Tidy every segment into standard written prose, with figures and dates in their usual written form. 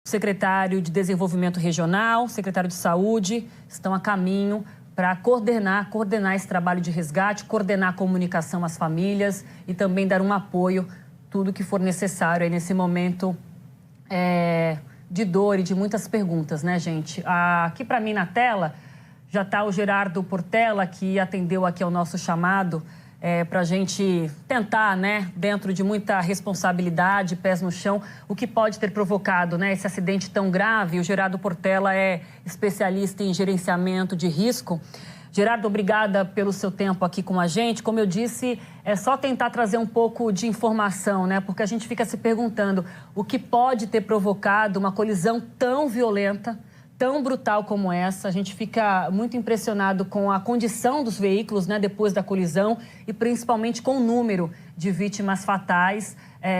secretário de Desenvolvimento Regional, secretário de Saúde, estão a caminho para coordenar esse trabalho de resgate, coordenar a comunicação às famílias e também dar um apoio, tudo que for necessário aí nesse momento de dor e de muitas perguntas, né, gente? Aqui para mim na tela já está o Gerardo Portela, que atendeu aqui ao nosso chamado para a gente tentar, né, dentro de muita responsabilidade, pés no chão, o que pode ter provocado, né, esse acidente tão grave. O Gerardo Portela é especialista em gerenciamento de risco. Gerardo, obrigada pelo seu tempo aqui com a gente. Como eu disse, é só tentar trazer um pouco de informação, né, porque a gente fica se perguntando o que pode ter provocado uma colisão tão violenta, tão brutal como essa. A gente fica muito impressionado com a condição dos veículos, né, depois da colisão e principalmente com o número de vítimas fatais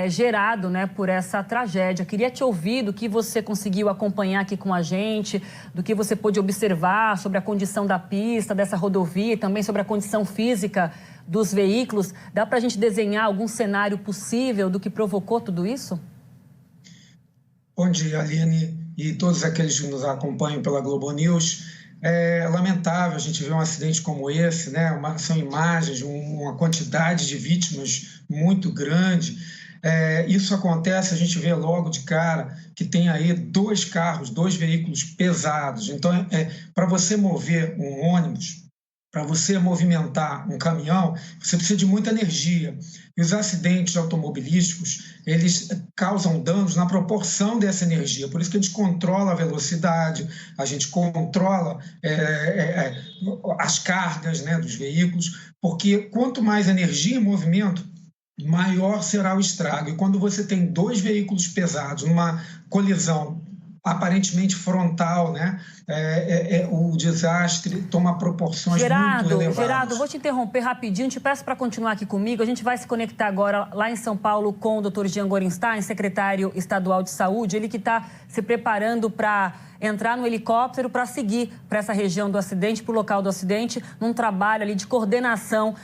gerado, né, por essa tragédia. Queria te ouvir do que você conseguiu acompanhar aqui com a gente, do que você pôde observar sobre a condição da pista, dessa rodovia e também sobre a condição física dos veículos. Dá para a gente desenhar algum cenário possível do que provocou tudo isso? Bom dia, Aline, e todos aqueles que nos acompanham pela Globo News. É lamentável a gente ver um acidente como esse, né? São imagens, uma quantidade de vítimas muito grande. Isso acontece, a gente vê logo de cara que tem aí dois carros, dois veículos pesados. Então, para você mover um ônibus, para você movimentar um caminhão, você precisa de muita energia. E os acidentes automobilísticos, eles causam danos na proporção dessa energia. Por isso que a gente controla a velocidade, a gente controla as cargas, né, dos veículos, porque quanto mais energia em movimento, maior será o estrago. E quando você tem dois veículos pesados numa colisão aparentemente frontal, né? O desastre toma proporções muito elevadas. Gerardo, vou te interromper rapidinho, te peço para continuar aqui comigo. A gente vai se conectar agora lá em São Paulo com o Dr. Jean Gorenstein, secretário estadual de saúde, ele que está se preparando para entrar no helicóptero para seguir para essa região do acidente, para o local do acidente, num trabalho ali de coordenação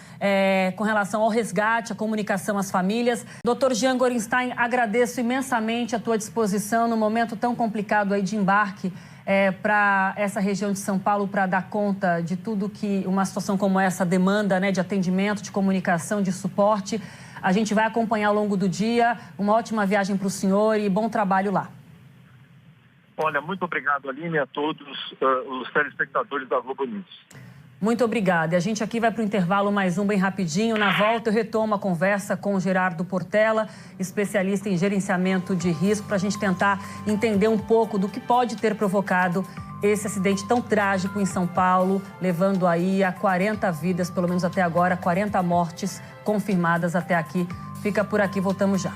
com relação ao resgate, à comunicação às famílias. Dr. Jean Gorenstein, agradeço imensamente a tua disposição no momento tão complicado aí de embarque para essa região de São Paulo, para dar conta de tudo que uma situação como essa demanda, né, de atendimento, de comunicação, de suporte. A gente vai acompanhar ao longo do dia. Uma ótima viagem para o senhor e bom trabalho lá. Olha, muito obrigado, Aline, a todos os telespectadores da Globo News. Muito obrigada. E a gente aqui vai para o intervalo mais um bem rapidinho. Na volta eu retomo a conversa com o Gerardo Portela, especialista em gerenciamento de risco, para a gente tentar entender um pouco do que pode ter provocado esse acidente tão trágico em São Paulo, levando aí a 40 vidas, pelo menos até agora, 40 mortes confirmadas até aqui. Fica por aqui, voltamos já.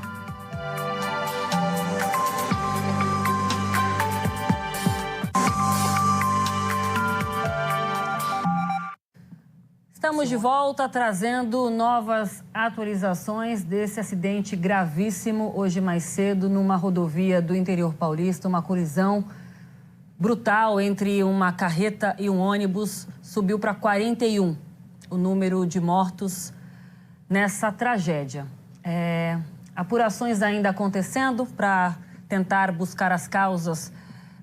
Estamos de volta trazendo novas atualizações desse acidente gravíssimo hoje mais cedo numa rodovia do interior paulista, uma colisão brutal entre uma carreta e um ônibus. Subiu para 41 o número de mortos nessa tragédia. Apurações ainda acontecendo para tentar buscar as causas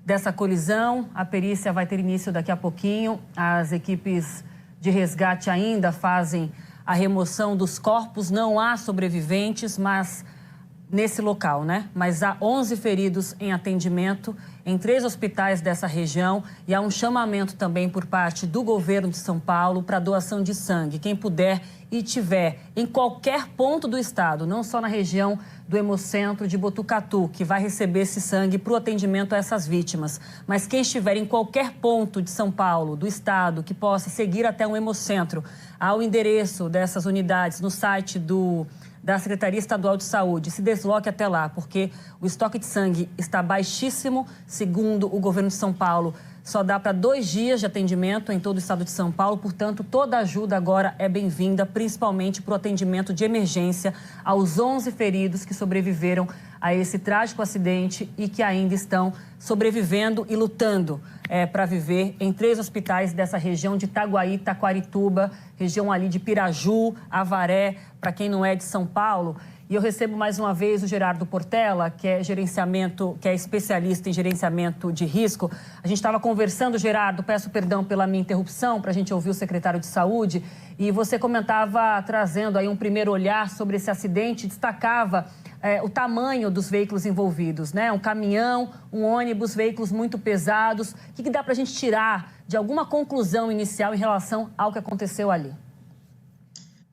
dessa colisão. A perícia vai ter início daqui a pouquinho. As equipes de resgate ainda fazem a remoção dos corpos. Não há sobreviventes, mas nesse local, né? Mas há 11 feridos em atendimento em 3 hospitais dessa região e há um chamamento também por parte do governo de São Paulo para doação de sangue. Quem puder e tiver em qualquer ponto do estado, não só na região do Hemocentro de Botucatu, que vai receber esse sangue para o atendimento a essas vítimas. Mas quem estiver em qualquer ponto de São Paulo, do estado, que possa seguir até um Hemocentro, ao endereço dessas unidades no site da Secretaria Estadual de Saúde, se desloque até lá, porque o estoque de sangue está baixíssimo, segundo o governo de São Paulo. Só dá para 2 dias de atendimento em todo o estado de São Paulo, portanto, toda ajuda agora é bem-vinda, principalmente para o atendimento de emergência aos 11 feridos que sobreviveram a esse trágico acidente e que ainda estão sobrevivendo e lutando para viver em 3 hospitais dessa região de Itaguaí, Taquarituba, região ali de Piraju, Avaré, para quem não é de São Paulo. E eu recebo mais uma vez o Gerardo Portela, que é especialista em gerenciamento de risco. A gente estava conversando, Gerardo, peço perdão pela minha interrupção, para a gente ouvir o secretário de Saúde. E você comentava, trazendo aí um primeiro olhar sobre esse acidente, destacava o tamanho dos veículos envolvidos, né? Um caminhão, um ônibus, veículos muito pesados. O que dá para a gente tirar de alguma conclusão inicial em relação ao que aconteceu ali?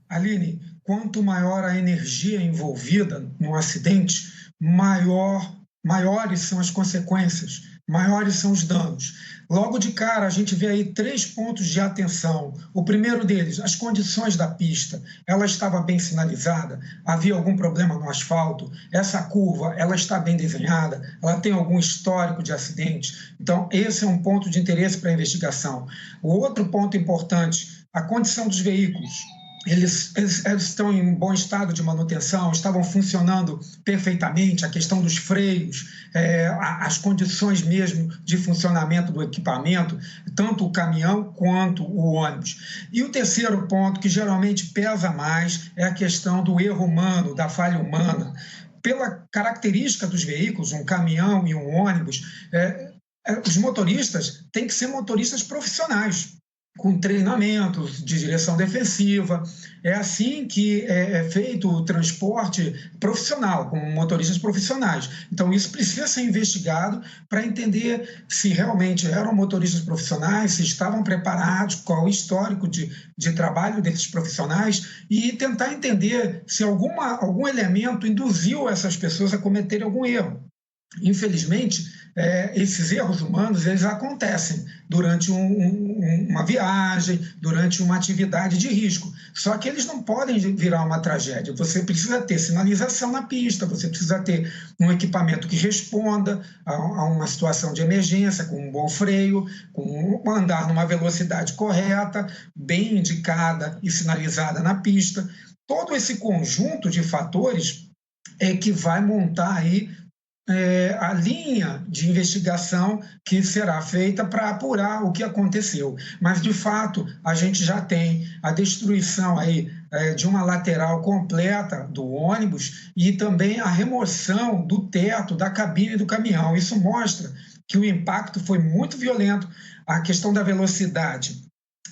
Aline, quanto maior a energia envolvida no acidente, maiores são as consequências, maiores são os danos. Logo de cara, a gente vê aí 3 pontos de atenção. O primeiro deles, as condições da pista. Ela estava bem sinalizada? Havia algum problema no asfalto? Essa curva, ela está bem desenhada? Ela tem algum histórico de acidente? Então, esse é um ponto de interesse para a investigação. O outro ponto importante, a condição dos veículos. Eles estão em bom estado de manutenção, estavam funcionando perfeitamente, a questão dos freios, as condições mesmo de funcionamento do equipamento, tanto o caminhão quanto o ônibus. E o terceiro ponto, que geralmente pesa mais, é a questão do erro humano, da falha humana. Pela característica dos veículos, um caminhão e um ônibus, os motoristas têm que ser motoristas profissionais, com treinamentos de direção defensiva. É assim que é feito o transporte profissional, com motoristas profissionais. Então, isso precisa ser investigado para entender se realmente eram motoristas profissionais, se estavam preparados, qual o histórico de trabalho desses profissionais e tentar entender se algum elemento induziu essas pessoas a cometerem algum erro. Infelizmente, esses erros humanos, eles acontecem durante uma viagem, durante uma atividade de risco. Só que eles não podem virar uma tragédia. Você precisa ter sinalização na pista, você precisa ter um equipamento que responda a uma situação de emergência, com um bom freio, com andar numa velocidade correta, bem indicada e sinalizada na pista. Todo esse conjunto de fatores é que vai montar aí a linha de investigação que será feita para apurar o que aconteceu. Mas, de fato, a gente já tem a destruição aí, de uma lateral completa do ônibus e também a remoção do teto da cabine do caminhão. Isso mostra que o impacto foi muito violento. A questão da velocidade,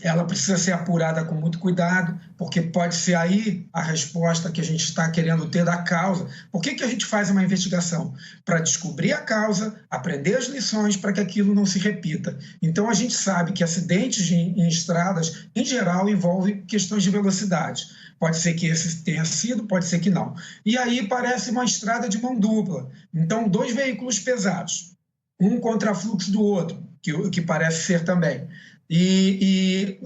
ela precisa ser apurada com muito cuidado, porque pode ser aí a resposta que a gente está querendo ter da causa. Por que a gente faz uma investigação? Para descobrir a causa, aprender as lições para que aquilo não se repita. Então, a gente sabe que acidentes em estradas, em geral, envolvem questões de velocidade. Pode ser que esse tenha sido, pode ser que não. E aí parece uma estrada de mão dupla. Então, 2 veículos pesados, um contrafluxo do outro, que parece ser também. E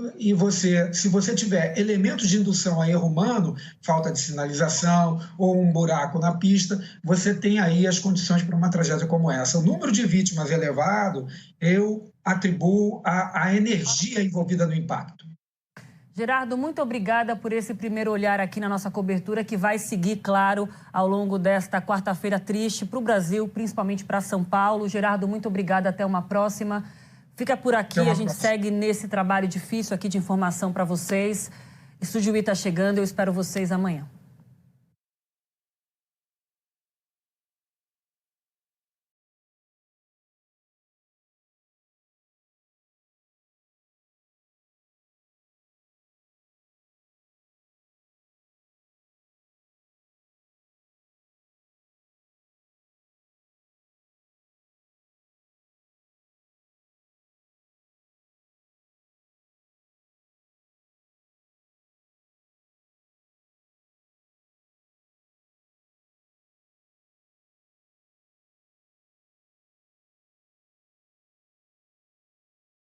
se você tiver elementos de indução a erro humano, falta de sinalização ou um buraco na pista, você tem aí as condições para uma tragédia como essa. O número de vítimas elevado, eu atribuo à energia envolvida no impacto. Gerardo, muito obrigada por esse primeiro olhar aqui na nossa cobertura, que vai seguir, claro, ao longo desta quarta-feira triste para o Brasil, principalmente para São Paulo. Gerardo, muito obrigada, até uma próxima. Fica por aqui, a gente segue nesse trabalho difícil aqui de informação para vocês. Estúdio I está chegando, eu espero vocês amanhã.